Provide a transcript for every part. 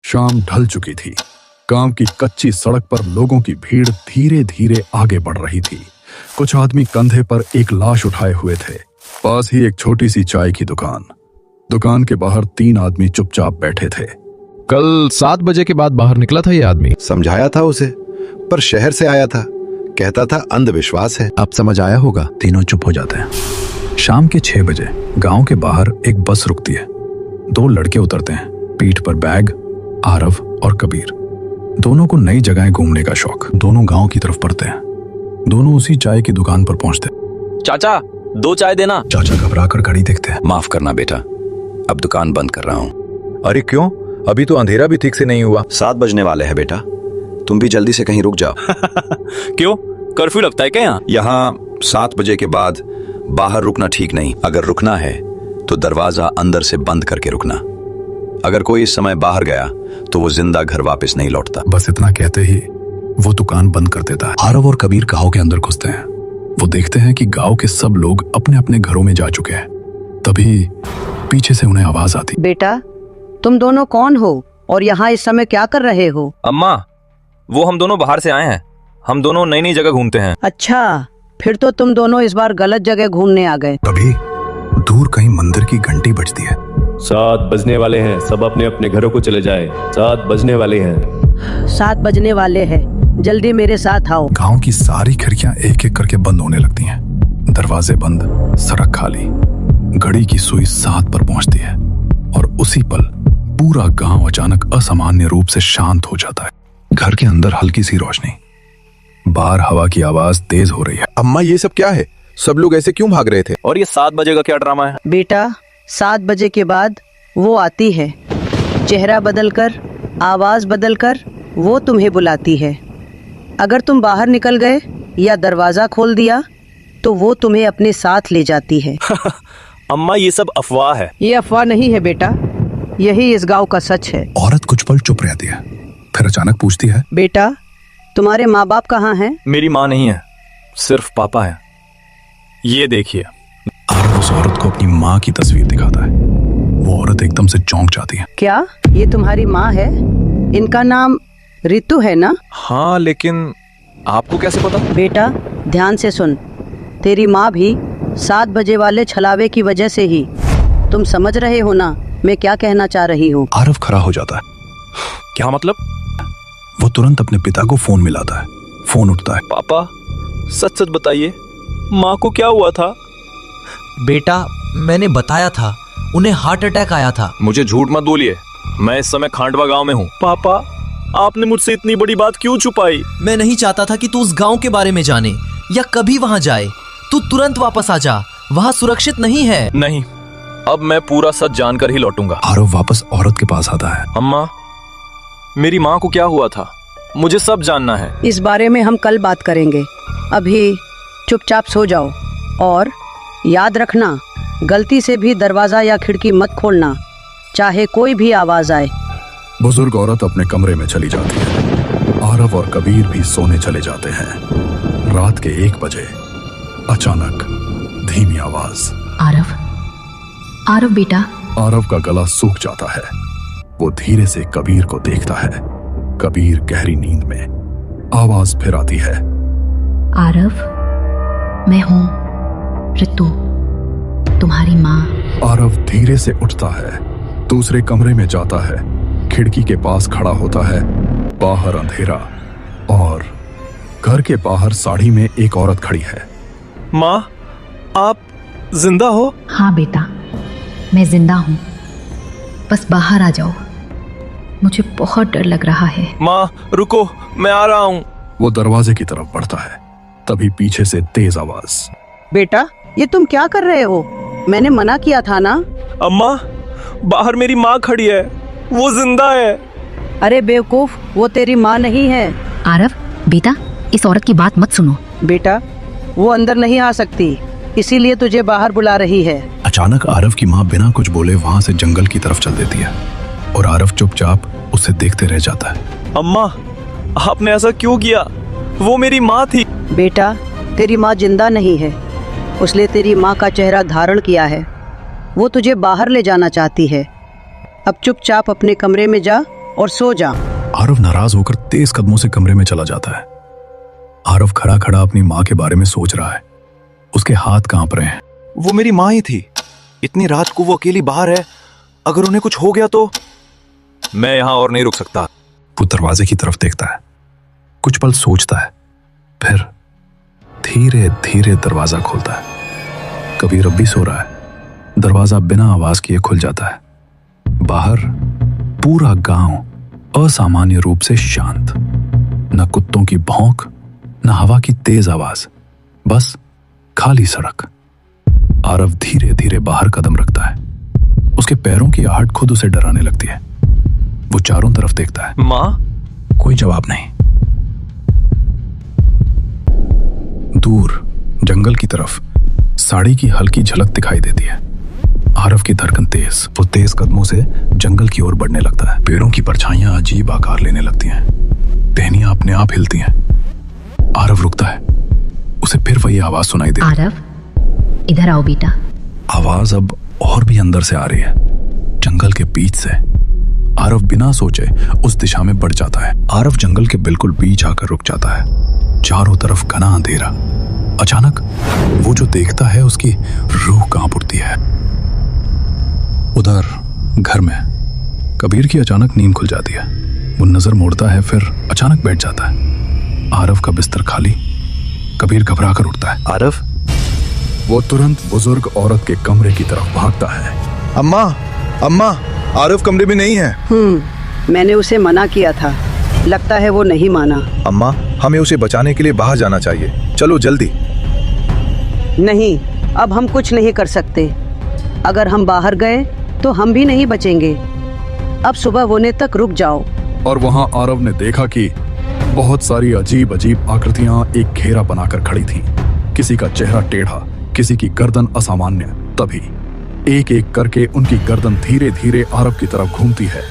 शाम ढल चुकी थी। गांव की कच्ची सड़क पर लोगों की भीड़ धीरे धीरे आगे बढ़ रही थी। कुछ आदमी कंधे पर एक लाश उठाए हुए थे। पास ही एक छोटी सी चाय की दुकान। दुकान के बाहर 3 आदमी चुपचाप बैठे थे। कल 7 बजे के बाद बाहर निकला था ये आदमी। समझाया था उसे, पर शहर से आया था, कहता था अंधविश्वास है। अब समझ आया होगा। तीनों चुप हो जाते हैं। शाम के 6 बजे गांव के बाहर एक बस रुकती है। 2 लड़के उतरते हैं, पीठ पर बैग। आरव और कबीर दोनों को नई जगहें घूमने का शौक। दोनों गांव की तरफ बढ़ते हैं। दोनों उसी चाय की दुकान पर पहुंचते। चाचा 2 चाय देना। चाचा घबराकर घड़ी देखते हैं। माफ करना बेटा, अब दुकान बंद कर रहा हूँ। अरे क्यों? अभी तो अंधेरा भी ठीक से नहीं हुआ। 7 बजने वाले हैं बेटा, तुम भी जल्दी से कहीं रुक जाओ। क्यों, कर्फ्यू लगता है क्या यहाँ? यहाँ 7 बजे के बाद बाहर रुकना ठीक नहीं। अगर रुकना है तो दरवाजा अंदर से बंद करके रुकना। अगर कोई इस समय बाहर गया तो वो जिंदा घर वापस नहीं लौटता। बस इतना कहते ही वो दुकान बंद कर देता है। आरव और कबीर गांव के अंदर घुसते हैं। वो देखते हैं कि गांव के सब लोग अपने अपने घरों में जा चुके हैं। तभी पीछे से उन्हें आवाज आती। बेटा, तुम दोनों कौन हो और यहाँ इस समय क्या कर रहे हो? अम्मा, वो हम दोनों बाहर से आए हैं। हम दोनों नई नई जगह घूमते हैं। अच्छा, फिर तो तुम दोनों इस बार गलत जगह घूमने आ गए। तभी दूर कहीं मंदिर की घंटी बजती है। 7 बजने वाले हैं, सब अपने अपने घरों को चले जाए। 7 बजने वाले हैं। 7 बजने वाले हैं, जल्दी मेरे साथ आओ। गांव की सारी खिड़कियां एक एक करके बंद होने लगती हैं। दरवाजे बंद, सड़क खाली। घड़ी की सुई 7 पर पहुंचती है और उसी पल पूरा गांव अचानक असामान्य रूप से शांत हो जाता है। घर के अंदर हल्की सी रोशनी, बाहर हवा की आवाज तेज हो रही है। अम्मा, ये सब क्या है? सब लोग ऐसे क्यों भाग रहे थे? और ये 7 बजे का क्या ड्रामा है? बेटा, 7 बजे के बाद वो आती है। चेहरा बदलकर, आवाज बदलकर वो तुम्हें बुलाती है। अगर तुम बाहर निकल गए या दरवाजा खोल दिया तो वो तुम्हें अपने साथ ले जाती है। अम्मा, ये सब अफवाह है। ये अफवाह नहीं है बेटा, यही इस गांव का सच है। औरत कुछ पल चुप रहती है, फिर अचानक पूछती है, बेटा, तुम्हारे माँ बाप कहाँ हैं? मेरी माँ नहीं है, सिर्फ पापा है। ये देखिए। आरव उस औरत को अपनी माँ की तस्वीर दिखाता है। वो औरत एकदम से चौंक जाती है। क्या ये तुम्हारी माँ है? इनका नाम रितु है ना? हाँ, लेकिन आपको कैसे पता? बेटा, ध्यान से सुन। तेरी माँ भी 7 बजे वाले छलावे की वजह से ही। तुम समझ रहे हो ना मैं क्या कहना चाह रही हूँ? आरव खड़ा हो जाता है। क्या मतलब? वो तुरंत अपने पिता को फोन मिलाता है। फोन उठता है। पापा, सच सच बताइए, माँ को क्या हुआ था? बेटा, मैंने बताया था, उन्हें हार्ट अटैक आया था। मुझे झूठ मत बोलिए, मैं इस समय खांडवा गांव में हूँ। पापा, आपने मुझसे इतनी बड़ी बात क्यों छुपाई? मैं नहीं चाहता था कि तू उस गांव के बारे में जाने या कभी वहां जाए। तू तुरंत वापस आ जा, वहां सुरक्षित नहीं है। नहीं, अब मैं पूरा सच जानकर ही लौटूंगा। आरव वापस औरत के पास आता है। अम्मा, मेरी माँ को क्या हुआ था? मुझे सब जानना है। इस बारे में हम कल बात करेंगे। अभी चुपचाप सो जाओ और याद रखना, गलती से भी दरवाजा या खिड़की मत खोलना, चाहे कोई भी आवाज आए। बुजुर्ग औरत अपने कमरे में चली जाती है। आरव और कबीर भी सोने चले जाते हैं। रात के 1 बजे अचानक धीमी आवाज। आरव, आरव बेटा। आरव का गला सूख जाता है। वो धीरे से कबीर को देखता है। कबीर गहरी नींद में। आवाज फिर आती है। आरव, मैं हूँ रितु, तुम्हारी माँ। आरव धीरे से उठता है, दूसरे कमरे में जाता है, खिड़की के पास खड़ा होता है। बाहर अंधेरा और घर के बाहर साड़ी में एक औरत खड़ी है। माँ, आप जिंदा हो? हाँ बेटा, मैं जिंदा हूँ, बस बाहर आ जाओ, मुझे बहुत डर लग रहा है। माँ रुको, मैं आ रहा हूँ। वो दरवाजे की तरफ बढ़ता है, तभी पीछे से तेज आवाज। बेटा, ये तुम क्या कर रहे हो? मैंने मना किया था ना। अम्मा, बाहर मेरी माँ खड़ी है, वो जिंदा है। अरे बेवकूफ, वो तेरी माँ नहीं है। आरव बेटा, इस औरत की बात मत सुनो। बेटा, वो अंदर नहीं आ सकती, इसीलिए तुझे बाहर बुला रही है। अचानक आरव की माँ बिना कुछ बोले वहाँ से जंगल की तरफ चल देती है और आरव चुपचाप उसे देखते रह जाता है। अम्मा, आपने ऐसा क्यों किया? वो मेरी माँ थी। बेटा, तेरी माँ जिंदा नहीं है, उसने तेरी माँ का चेहरा धारण किया है। वो तुझे बाहर ले जाना चाहती है। अब चुपचाप अपने कमरे में जा और सो जा। आरव नाराज होकर तेज कदमों से कमरे में चला जाता है। आरव खड़ा खड़ा अपनी माँ के बारे में सोच रहा है। उसके हाथ कांप रहे हैं। वो मेरी माँ ही थी। इतनी रात को वो अकेली बाहर है। अगर उन्हें कुछ हो गया तो मैं यहाँ और नहीं रुक सकता। वो दरवाजे की तरफ देखता है, कुछ पल सोचता है, फिर धीरे धीरे दरवाजा खोलता है। कबीर अब भी सो रहा है। दरवाजा बिना आवाज किए खुल जाता है। बाहर पूरा गांव असामान्य रूप से शांत। न कुत्तों की भौंक, न हवा की तेज आवाज, बस खाली सड़क। आरव धीरे धीरे बाहर कदम रखता है। उसके पैरों की आहट खुद उसे डराने लगती है। वो चारों तरफ देखता है। माँ? कोई जवाब नहीं। दूर जंगल की तरफ साड़ी की हल्की झलक दिखाई देती है। आरव की धड़कन तेज। वो तेज कदमों से जंगल की ओर बढ़ने लगता है। पेड़ों की परछाइयां अजीब आकार लेने लगती हैं। टहनियां अपने आप हिलती हैं। आरव रुकता है। उसे फिर वही आवाज सुनाई देती है। आरव, इधर आओ बेटा। आवाज अब और भी अंदर से आ रही है, जंगल के बीच से। आरव बिना सोचे उस दिशा में बढ़ जाता है। आरव जंगल के बिल्कुल बीच आकर रुक जाता है। चारों तरफ घना अंधेरा। अचानक वो जो देखता है उसकी रूह कांप उठती है। उधर घर में कबीर की अचानक नींद खुल जाती है। वो नजर मोड़ता है, फिर अचानक बैठ जाता है। आरव का बिस्तर खाली। कबीर घबरा कर उठता है। आरव? वो तुरंत बुजुर्ग औरत के कमरे की तरफ भागता है। अम्मा, अम्मा, आरव कमरे में नहीं है। मैंने उसे मना किया था, लगता है वो नहीं माना। अम्मा, हमें उसे बचाने के लिए बाहर जाना चाहिए। चलो जल्दी। नहीं, अब हम कुछ नहीं कर सकते। अगर हम बाहर गए तो हम भी नहीं बचेंगे। अब सुबह होने तक रुक जाओ। और वहां आरव ने देखा कि बहुत सारी अजीब अजीब आकृतियां एक घेरा बनाकर खड़ी थीं। किसी का चेहरा टेढ़ा, किसी की गर्दन असामान्य। तभी एक एक करके उनकी गर्दन धीरे धीरे आरव की तरफ घूमती है।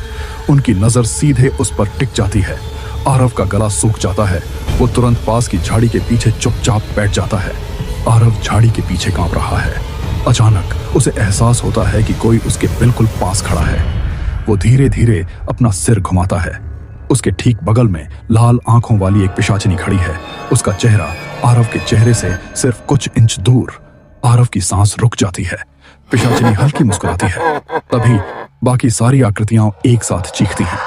उनकी नजर सीधे उस पर टिक जाती है। आरव का गला सूख जाता है। वो तुरंत पास की झाड़ी के पीछे चुपचाप बैठ जाता है। आरव झाड़ी के पीछे कांप रहा है। अचानक उसे एहसास होता है कि कोई उसके बिल्कुल पास खड़ा है। वो धीरे धीरे अपना सिर घुमाता है। उसके ठीक बगल में लाल आंखों वाली एक पिशाचिनी खड़ी है। उसका चेहरा आरव के चेहरे से सिर्फ कुछ इंच दूर। आरव की सांस रुक जाती है। पिशाचिनी हल्की मुस्कुराती है। तभी बाकी सारी आकृतियां एक साथ चीखती हैं।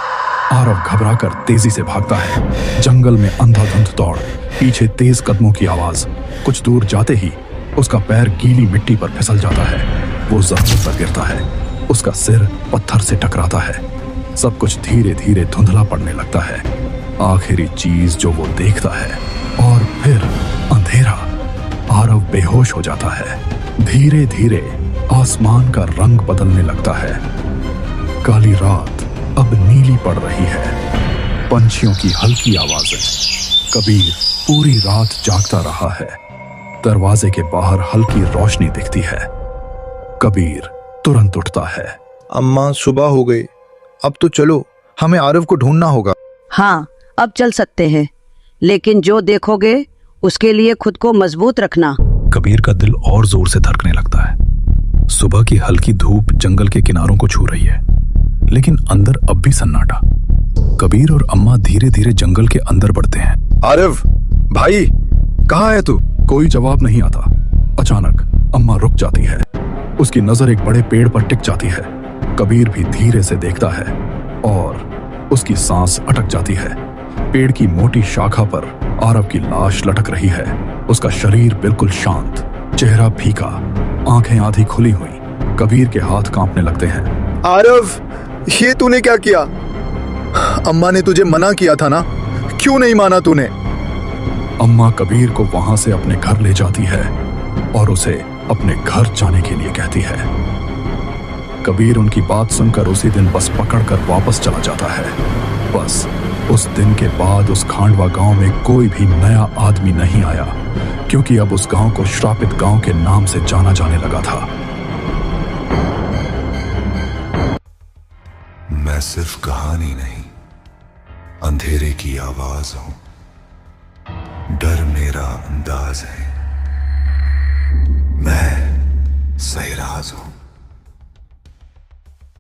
आरव घबराकर तेजी से भागता है। जंगल में अंधाधुंध दौड़, पीछे तेज कदमों की आवाज। कुछ दूर जाते ही उसका पैर गीली मिट्टी पर फिसल जाता है। वो जमीन पर गिरता है। उसका सिर पत्थर से टकराता है। सब कुछ धीरे धीरे धुंधला पड़ने लगता है। आखिरी चीज जो वो देखता है, और फिर अंधेरा। आरव बेहोश हो जाता है। धीरे धीरे आसमान का रंग बदलने लगता है। काली रात अब नीली पड़ रही है। पंछियों की हल्की आवाजें। कबीर पूरी रात जागता रहा है। दरवाजे के बाहर हल्की रोशनी दिखती है। कबीर तुरंत उठता है। अम्मा, सुबह हो गई। अब तो चलो, हमें आरव को ढूंढना होगा। हाँ, अब चल सकते हैं, लेकिन जो देखोगे उसके लिए खुद को मजबूत रखना। कबीर का दिल और जोर से धड़कने लगता है। सुबह की हल्की धूप जंगल के किनारों को छू रही है, लेकिन अंदर अब भी सन्नाटा। कबीर और अम्मा धीरे धीरे जंगल के अंदर बढ़ते हैं। आरव भाई, कहाँ है तू? कोई जवाब नहीं आता। अचानक अम्मा रुक जाती है। उसकी नजर एक बड़े पेड़ पर टिक जाती है। कबीर भी धीरे से देखता है और उसकी सांस अटक जाती है। पेड़ की मोटी शाखा पर आरव की लाश लटक रही है। उसका शरीर बिल्कुल शांत, चेहरा फीका, आंखें आधी खुली हुई। कबीर के हाथ कांपने लगते हैं। आरव, ये तूने क्या किया? अम्मा ने तुझे मना किया था ना, क्यों नहीं माना तूने? अम्मा कबीर को वहां से अपने घर ले जाती है और उसे अपने घर जाने के लिए कहती है। कबीर उनकी बात सुनकर उसी दिन बस पकड़कर वापस चला जाता है। बस उस दिन के बाद उस खांडवा गांव में कोई भी नया आदमी नहीं आया, क्योंकि अब उस गांव को श्रापित गांव के नाम से जाना जाने लगा था। मैं सिर्फ कहानी नहीं, अंधेरे की आवाज हूं। डर मेरा अंदाज है।